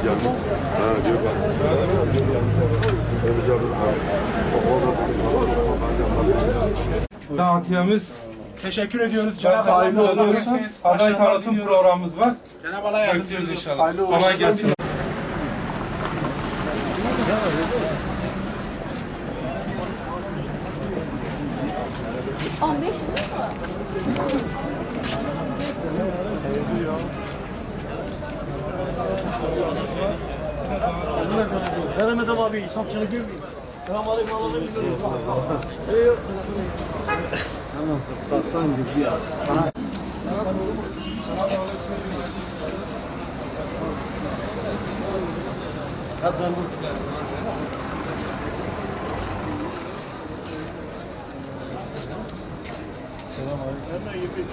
geldi. Ha diyor bak. Dağıtıyamız Teşekkür ediyoruz. Cenab-ı Allah'a aday tanıtım programımız var. Cenab-ı Allah yardımcınız inşallah. Kolay gelsin. Veremedim abi, İslamçını görmeyeyim. Selamünaleyküm, Allah'a emanet olun. Tamam, kıstastan gidiyor. Selamünaleyküm.